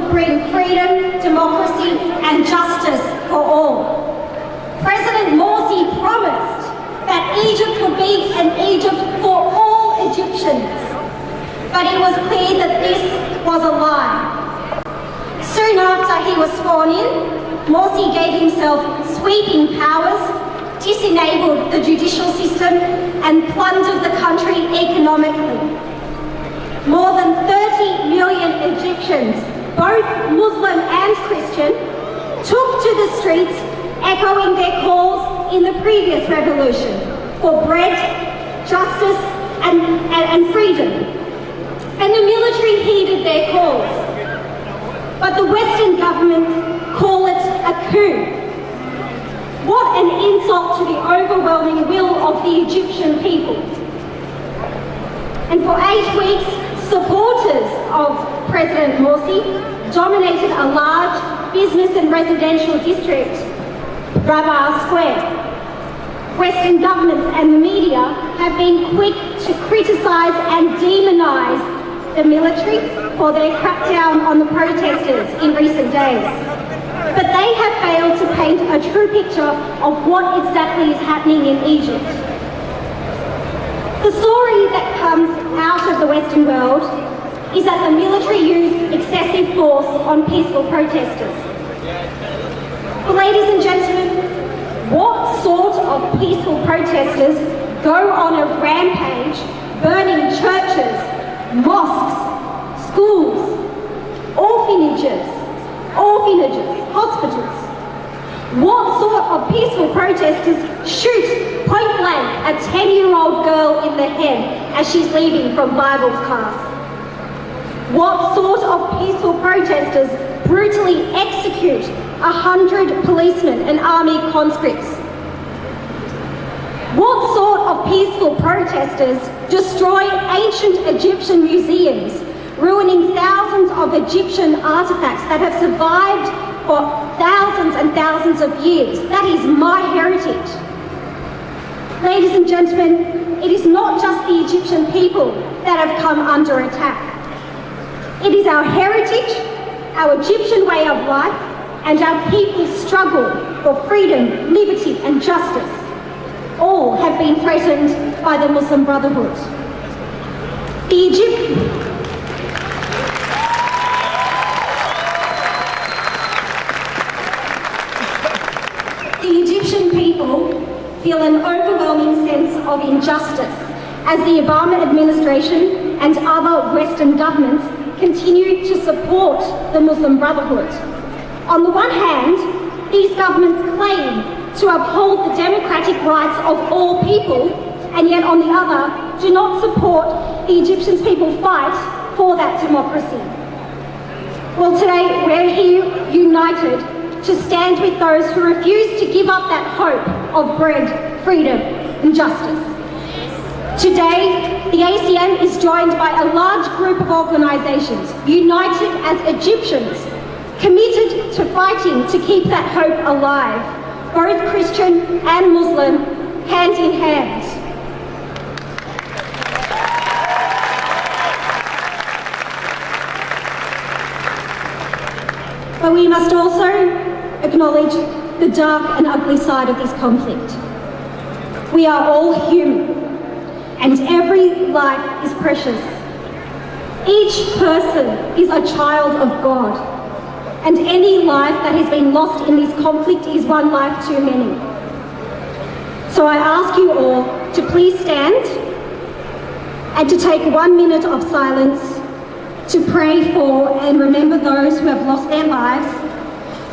would bring freedom, democracy and justice for all. President Morsi promised that Egypt would be an Egypt for all Egyptians, but it was clear that this was a lie. Soon after he was sworn in, Morsi gave himself sweeping powers, disenabled the judicial system and plundered the country economically. More than 30 million Egyptians, both Muslim and Christian, took to the streets, echoing their calls in the previous revolution for bread, justice and freedom. And the military heeded their calls. But the Western governments call it a coup. What an insult to the overwhelming will of the Egyptian people. And for 8 weeks, supporters of President Morsi dominated a large business and residential district, Rabaa Square. Western governments and the media have been quick to criticise and demonise the military for their crackdown on the protesters in recent days. But they have failed to paint a true picture of what exactly is happening in Egypt. The story that comes out of the Western world is that the military used excessive force on peaceful protesters. But ladies and gentlemen, what sort of peaceful protesters go on a rampage, burning churches, mosques, schools, orphanages, hospitals? What sort of peaceful protesters shoot point blank a 10-year-old girl in the head as she's leaving from Bible class? What sort of peaceful protesters brutally execute 100 policemen and army conscripts? What sort of peaceful protesters destroy ancient Egyptian museums, ruining thousands of Egyptian artifacts that have survived for thousands and thousands of years? That is my heritage. Ladies and gentlemen, it is not just the Egyptian people that have come under attack. It is our heritage, our Egyptian way of life, and our people's struggle for freedom, liberty and justice. All have been threatened by the Muslim Brotherhood. The Egyptian people feel an overwhelming sense of injustice as the Obama administration and other Western governments continue to support the Muslim Brotherhood. On the one hand, these governments claim to uphold the democratic rights of all people, and yet on the other, do not support the Egyptian people's fight for that democracy. Well, today we're here united to stand with those who refuse to give up that hope of bread, freedom and justice. Today, the ACM is joined by a large group of organisations, united as Egyptians, committed to fighting to keep that hope alive, both Christian and Muslim, hand in hand. But we must also acknowledge the dark and ugly side of this conflict. We are all human, and every life is precious. Each person is a child of God, and any life that has been lost in this conflict is one life too many. So I ask you all to please stand and to take 1 minute of silence to pray for and remember those who have lost their lives,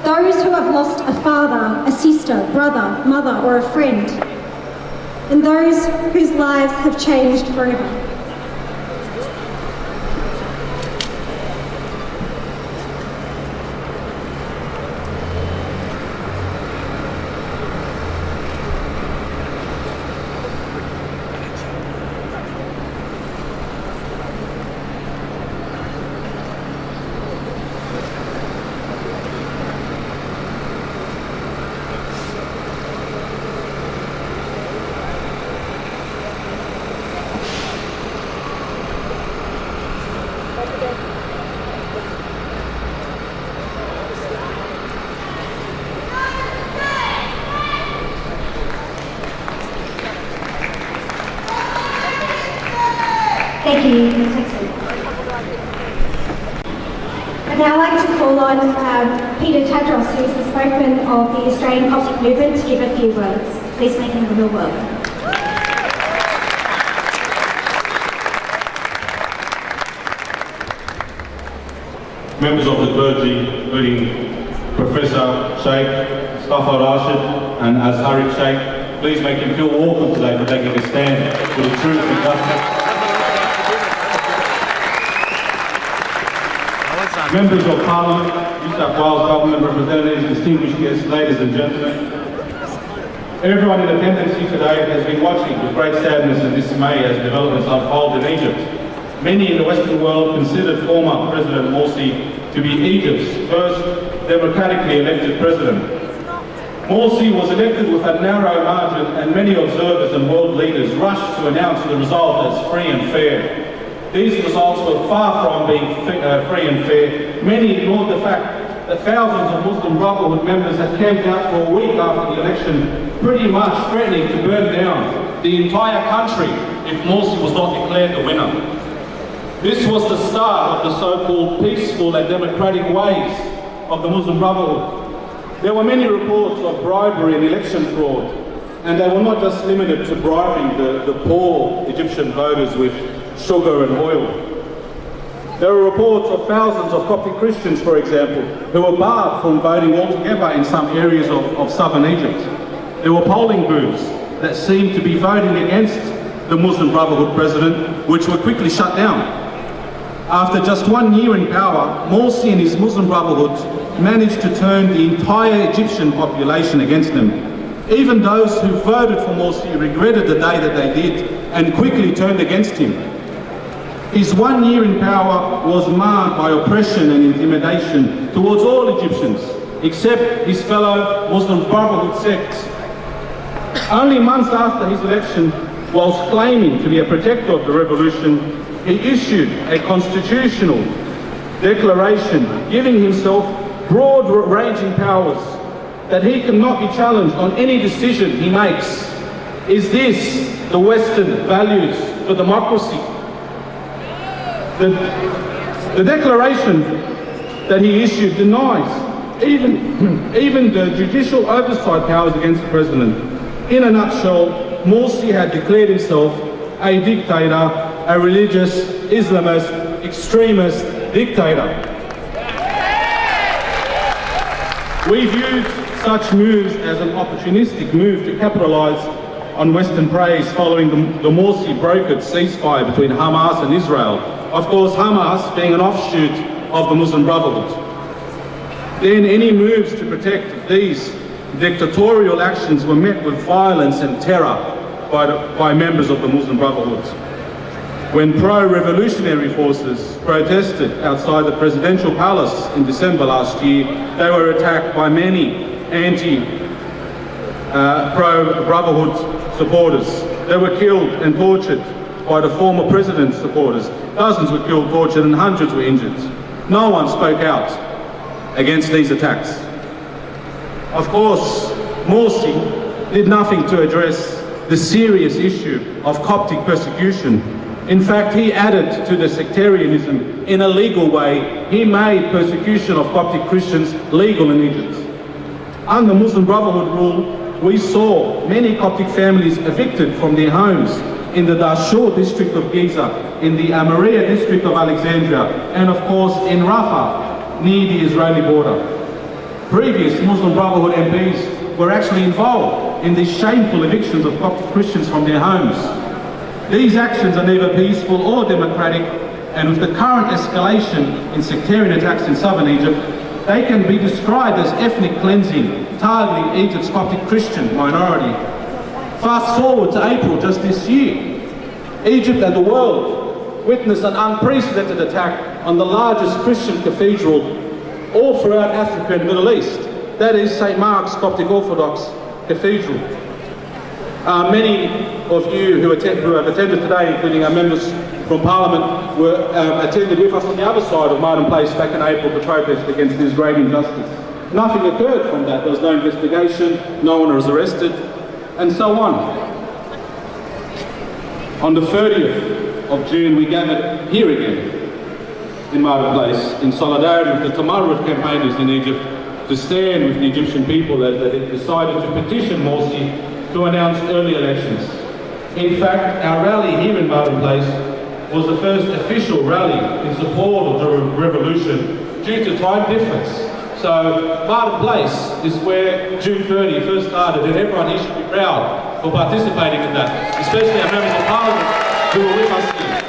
those who have lost a father, a sister, brother, mother or a friend, and those whose lives have changed forever. Thank you, Ms. Hickson. I'd now like to call on Peter Tadros, who is the spokesman of the Australian Coptic Movement, to give a few words. Please make him feel welcome. Members of the clergy, including Professor Sheikh, Mustafa Rashid and Azhari Sheikh, please make him feel welcome today for taking a stand for the truth and justice. Members of Parliament, New South Wales Government representatives, distinguished guests, ladies and gentlemen, everyone in attendance here today has been watching with great sadness and dismay as developments unfold in Egypt. Many in the Western world considered former President Morsi to be Egypt's first democratically elected president. Morsi was elected with a narrow margin, and many observers and world leaders rushed to announce the result as free and fair. These results were far from being free and fair. Many ignored the fact that thousands of Muslim Brotherhood members had camped out for a week after the election, pretty much threatening to burn down the entire country if Morsi was not declared the winner. This was the start of the so-called peaceful and democratic ways of the Muslim Brotherhood. There were many reports of bribery and election fraud, and they were not just limited to bribing the poor Egyptian voters with sugar and oil. There were reports of thousands of Coptic Christians, for example, who were barred from voting altogether in some areas of southern Egypt. There were polling booths that seemed to be voting against the Muslim Brotherhood president, which were quickly shut down. After just 1 year in power, Morsi and his Muslim Brotherhood managed to turn the entire Egyptian population against them. Even those who voted for Morsi regretted the day that they did and quickly turned against him. His 1 year in power was marked by oppression and intimidation towards all Egyptians, except his fellow Muslim Brotherhood sects. Only months after his election, whilst claiming to be a protector of the revolution, he issued a constitutional declaration giving himself broad-ranging powers that he cannot be challenged on any decision he makes. Is this the Western values for democracy? The declaration that he issued denies even the judicial oversight powers against the president. In a nutshell, Morsi had declared himself a dictator, a religious, Islamist, extremist dictator. We viewed such moves as an opportunistic move to capitalise on Western praise following the Morsi brokered ceasefire between Hamas and Israel. Of course, Hamas being an offshoot of the Muslim Brotherhood. Then any moves to protect these dictatorial actions were met with violence and terror by members of the Muslim Brotherhood. When pro-revolutionary forces protested outside the presidential palace in December last year, they were attacked by many pro-Brotherhood supporters. They were killed and tortured by the former president's supporters. Dozens were killed, tortured, and hundreds were injured. No one spoke out against these attacks. Of course, Morsi did nothing to address the serious issue of Coptic persecution. In fact, he added to the sectarianism in a legal way. He made persecution of Coptic Christians legal in Egypt. Under Muslim Brotherhood rule, we saw many Coptic families evicted from their homes in the Dashur district of Giza, in the Amaria district of Alexandria, and of course in Rafah, near the Israeli border. Previous Muslim Brotherhood MPs were actually involved in these shameful evictions of Coptic Christians from their homes. These actions are neither peaceful or democratic, and with the current escalation in sectarian attacks in southern Egypt, they can be described as ethnic cleansing, targeting Egypt's Coptic Christian minority. Fast forward to April just this year, Egypt and the world witnessed an unprecedented attack on the largest Christian cathedral all throughout Africa and the Middle East. That is St. Mark's Coptic Orthodox Cathedral. Many of you who have attended today, including our members from Parliament, attended with us on the other side of Martin Place back in April to protest against this great injustice. Nothing occurred from that. There was no investigation, no one was arrested, and so on. On the 30th of June, we gathered here again in Martin Place in solidarity with the Tadros campaigners in Egypt to stand with the Egyptian people as they decided to petition Morsi to announce early elections. In fact, our rally here in Martin Place was the first official rally in support of the revolution due to time difference. So Martin Place is where June 30 first started, and everyone here should be proud for participating in that, especially our members of Parliament who were with us here.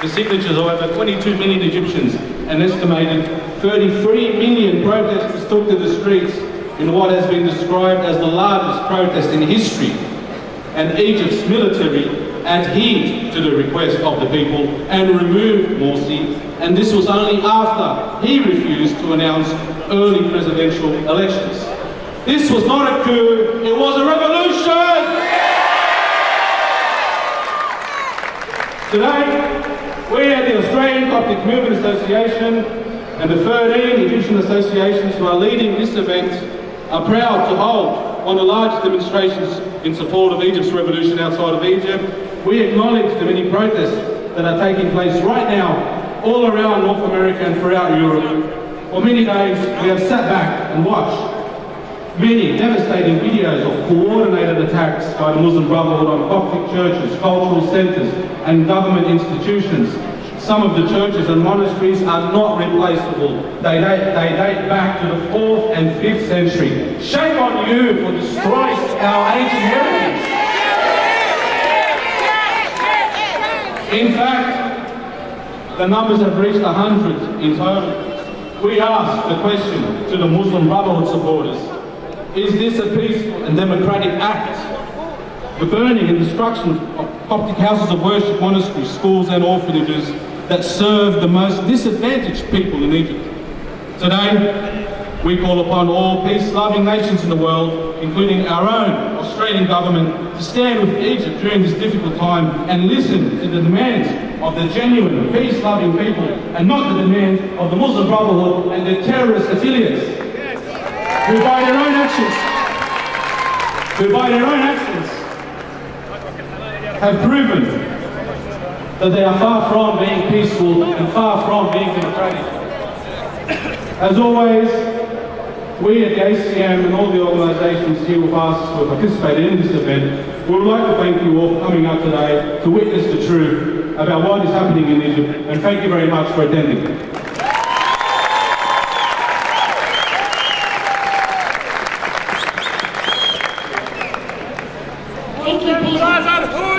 The signatures of over 22 million Egyptians, an estimated 33 million protesters took to the streets in what has been described as the largest protest in history, and Egypt's military adhered to the request of the people and removed Morsi, and this was only after he refused to announce early presidential elections. This was not a coup, it was a revolution! Today, we at the Australian Coptic Movement Association and the 13 Egyptian associations who are leading this event are proud to hold one of the largest demonstrations in support of Egypt's revolution outside of Egypt. We acknowledge the many protests that are taking place right now all around North America and throughout Europe. For many days we have sat back and watched many devastating videos of coordinated attacks by the Muslim Brotherhood on Coptic churches, cultural centres and government institutions. Some of the churches and monasteries are not replaceable. They date back to the 4th and 5th century. Shame on you for destroying our ancient heritage. In fact, the numbers have reached 100 in total. We ask the question to the Muslim Brotherhood supporters: is this a peaceful and democratic act? The burning and destruction of Coptic houses of worship, monasteries, schools and orphanages that serve the most disadvantaged people in Egypt. Today, we call upon all peace-loving nations in the world, including our own Australian government, to stand with Egypt during this difficult time and listen to the demands of the genuine peace-loving people and not the demands of the Muslim Brotherhood and their terrorist affiliates, who by their own actions, have proven that they are far from being peaceful and far from being democratic. As always, we at the ACM and all the organisations here with us who have participated in this event, we would like to thank you all for coming out today to witness the truth about what is happening in Egypt, and thank you very much for attending. Thank you, Peter.